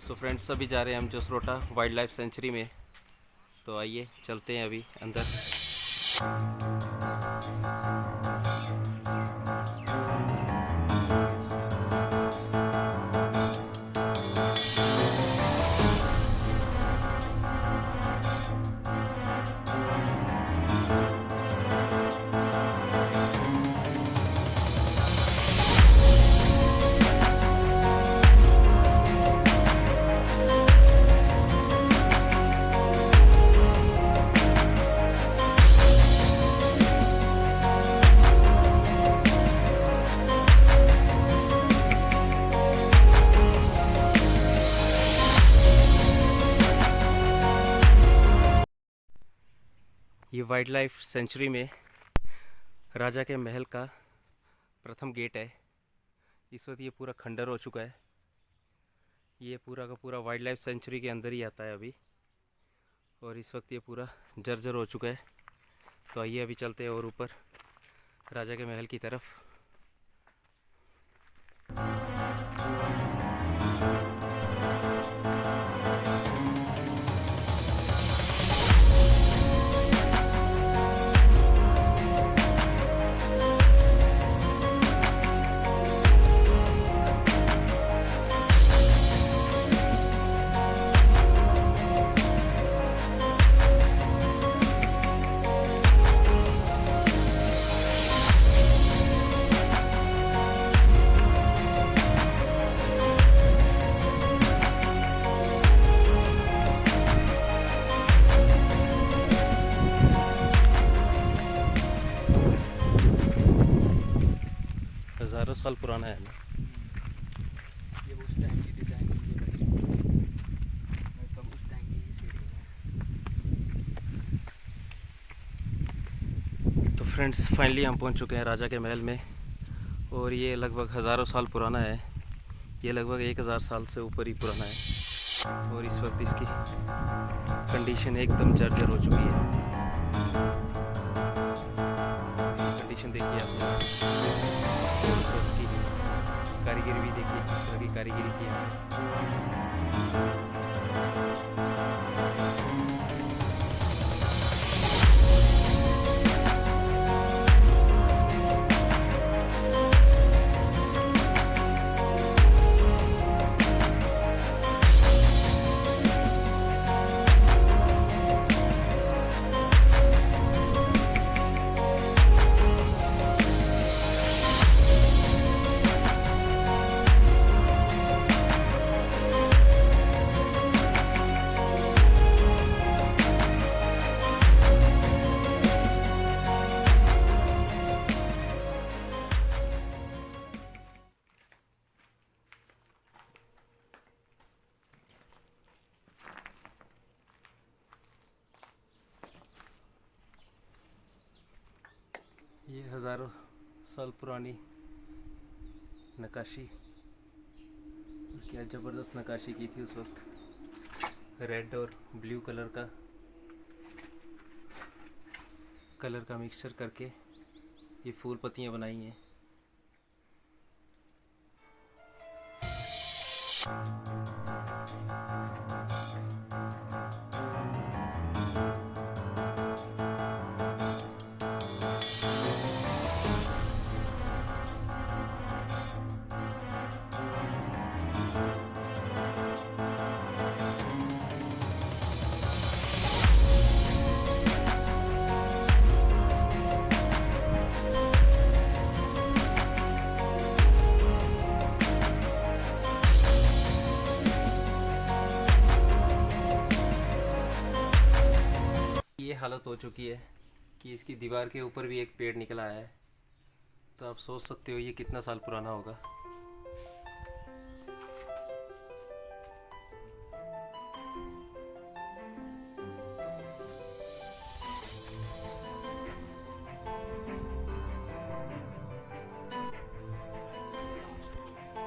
So friends अभी जा रहे हैं हम जसरोटा वाइल्ड लाइफ सेंचुरी में। तो आइए चलते हैं अभी अंदर। ये वाइल्ड लाइफ सेंचुरी में राजा के महल का प्रथम गेट है। इस वक्त ये पूरा खंडर हो चुका है। ये पूरा का पूरा वाइल्ड लाइफ सेंचुरी के अंदर ही आता है अभी, और इस वक्त ये पूरा जर्जर हो चुका है। तो आइए अभी चलते हैं और ऊपर राजा के महल की तरफ। हज़ारों साल पुराना है ना। ये उस टाइम की डिज़ाइनिंग ये करी मतलब उस टाइम की सीढ़ी है। तो फ्रेंड्स फाइनली हम पहुंच चुके हैं राजा के महल में, और ये लगभग हज़ारों साल पुराना है। ये लगभग 1000 साल से ऊपर ही पुराना है, और इस वक्त इसकी कंडीशन एकदम जर्जर हो चुकी है। कंडीशन देखिए आप, इस वक्त की कारीगरी भी देखिए, किस तरह की कारीगरी की है। ये हज़ारों साल पुरानी नक्काशी, क्या ज़बरदस्त नक्काशी की थी उस वक्त। रेड और ब्लू कलर का मिक्सचर करके ये फूल पत्तियाँ बनाई हैं। ये हालत हो चुकी है कि इसकी दीवार के ऊपर भी एक पेड़ निकला है। तो आप सोच सकते हो ये कितना साल पुराना होगा।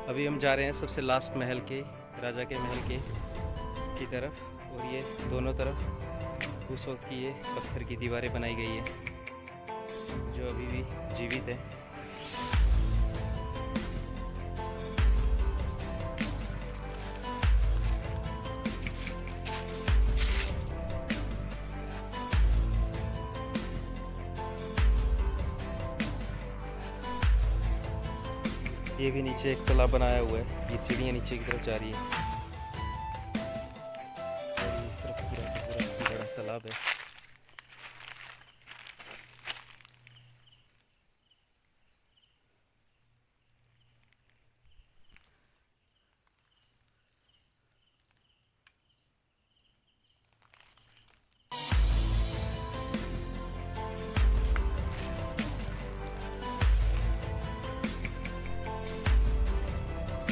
अभी हम जा रहे हैं सबसे लास्ट महल के, राजा के महल की तरफ, और ये दोनों तरफ उस वक्त की ये पत्थर की दीवारें बनाई गई है जो अभी भी जीवित है। ये भी नीचे एक तालाब बनाया हुआ है, ये सीढ़ियाँ नीचे की तरफ जा रही है और ये इस तरफ पूरा का पूरा बड़ा तालाब है।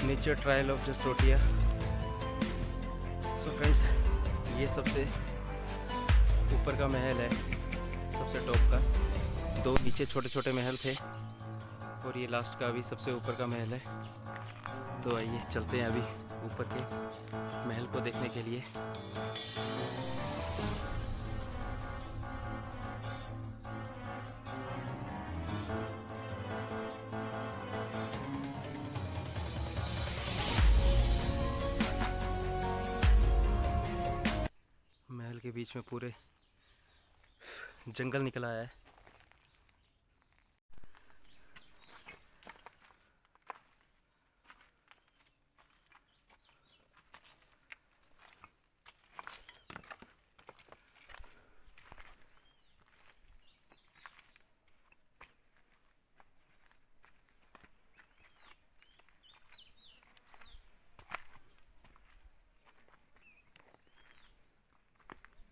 Nature trial of Jasrotia. So friends, ये सबसे ऊपर का महल है, सबसे टॉप का। दो नीचे छोटे छोटे महल थे और ये लास्ट का अभी सबसे ऊपर का महल है। तो आइए चलते हैं अभी ऊपर के महल को देखने के लिए। महल के बीच में पूरे जंगल निकल आया है।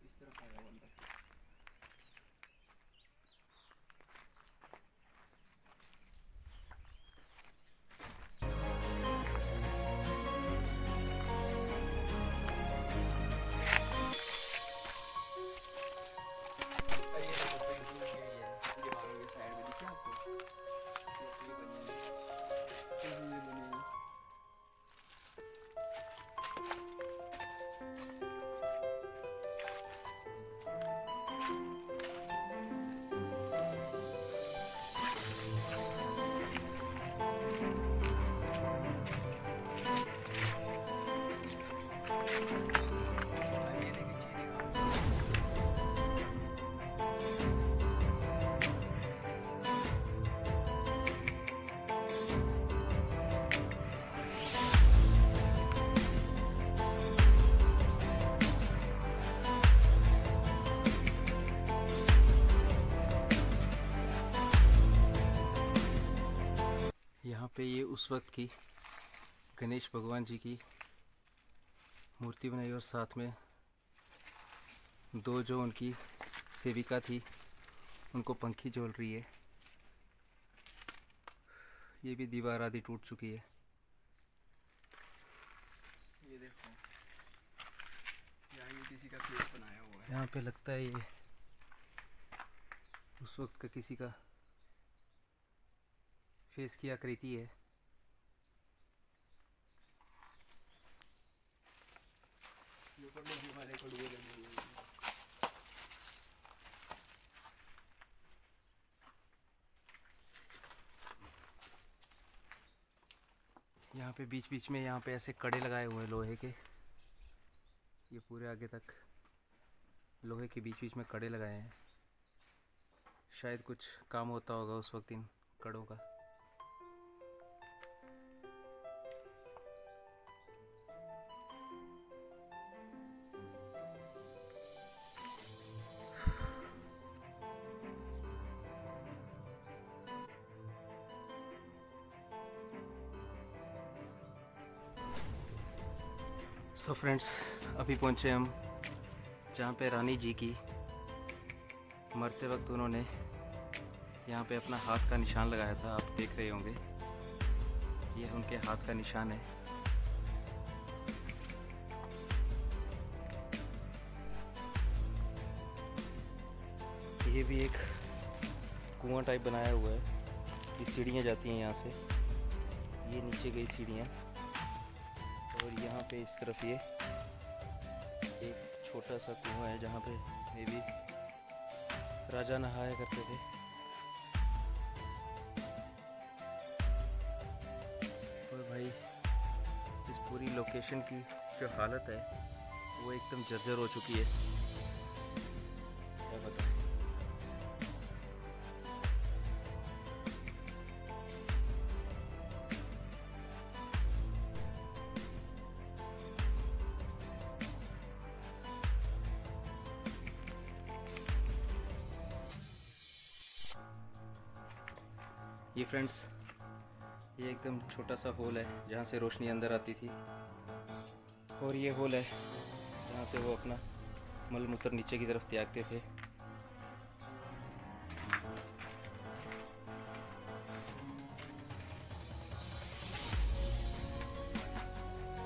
इस तरफ आया हुआ अंदर। ये देखो पेंटिंग लगी हुई है दीवारों के साइड में, दिखे आपको? ये बनी है, ये बनी है। ये देखिए चीनी का। यहाँ पे ये उस वक्त की गणेश भगवान जी की मूर्ति बनाई और साथ में दो जो उनकी सेविका थी उनको पंखी झोल रही है। ये भी दीवार आधी टूट चुकी है। ये देखो, यहाँ ये किसी का फेस बनाया हुआ है। यहाँ पे लगता है ये उस वक्त का किसी का फेस की आकृति है। ये ऊपर लोहे वाले कड़ुए लगे हुए हैं। यहाँ पे बीच बीच में यहाँ पे ऐसे कड़े लगाए हुए हैं लोहे के। ये पूरे आगे तक लोहे के बीच बीच में कड़े लगाए हैं। शायद कुछ काम होता होगा उस वक्त इन कड़ों का। सो फ्रेंड्स, अभी पहुँचे हम जहाँ पे रानी जी की मरते वक्त उन्होंने यहाँ पे अपना हाथ का निशान लगाया था। आप देख रहे होंगे, ये उनके हाथ का निशान है। ये भी एक कुआं टाइप बनाया हुआ है। ये सीढ़ियाँ जाती हैं यहाँ से, ये नीचे गई सीढ़ियाँ और यहाँ पे इस तरफ ये एक छोटा सा कुआं है जहाँ पे मे भी राजा नहाया करते थे। और भाई इस पूरी लोकेशन की जो हालत है वो एकदम जर्जर हो चुकी है, क्या बताएं। ये फ्रेंड्स, ये एकदम छोटा सा होल है जहाँ से रोशनी अंदर आती थी, और ये होल है जहाँ से वो अपना मल मूत्र नीचे की तरफ त्यागते थे।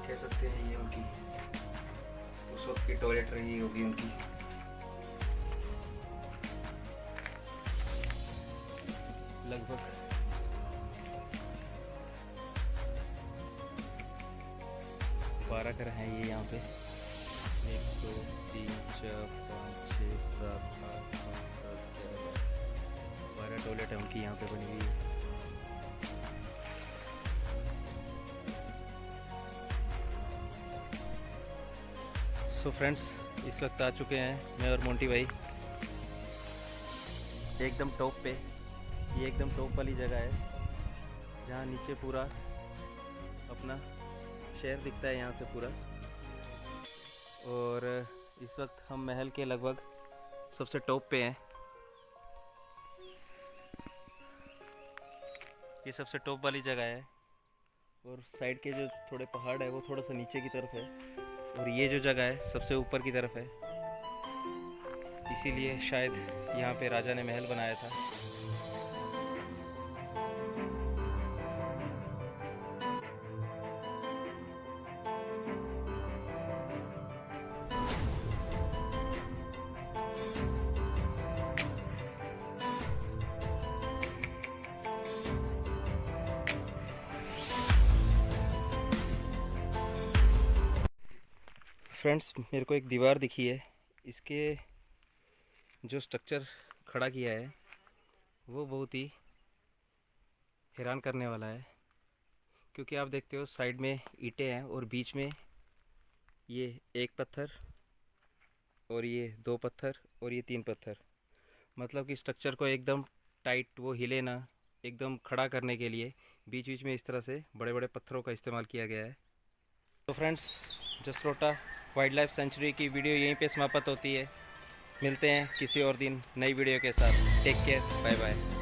कह सकते हैं ये उनकी उस वक्त की टॉयलेट रही होगी उनकी। लगभग 12 घर हैं ये यहाँ पे। 1 2 3 4 5 6 7 8 9 10 11 12 टॉयलेट है उनकी यहाँ पे बनी हुई है। सो फ्रेंड्स, इस वक्त आ चुके हैं मैं और मोंटी भाई एकदम टॉप पे। ये एकदम टॉप वाली जगह है जहाँ नीचे पूरा अपना शहर दिखता है यहाँ से पूरा। और इस वक्त हम महल के लगभग सबसे टॉप पे हैं। ये सबसे टॉप वाली जगह है, और साइड के जो थोड़े पहाड़ है वो थोड़ा सा नीचे की तरफ है, और ये जो जगह है सबसे ऊपर की तरफ है। इसीलिए शायद यहाँ पे राजा ने महल बनाया था। फ्रेंड्स, मेरे को एक दीवार दिखी है। इसके जो स्ट्रक्चर खड़ा किया है वो बहुत ही हैरान करने वाला है, क्योंकि आप देखते हो साइड में ईंटें हैं और बीच में ये 1 पत्थर और ये 2 पत्थर और ये 3 पत्थर। मतलब कि स्ट्रक्चर को एकदम टाइट, वो हिले ना, एकदम खड़ा करने के लिए बीच बीच में इस तरह से बड़े बड़े पत्थरों का इस्तेमाल किया गया है। तो friends, Jasrota wild life sanctuary की वीडियो यहीं पे समाप्त होती है। मिलते हैं किसी और दिन नई वीडियो के साथ। Take care, bye bye.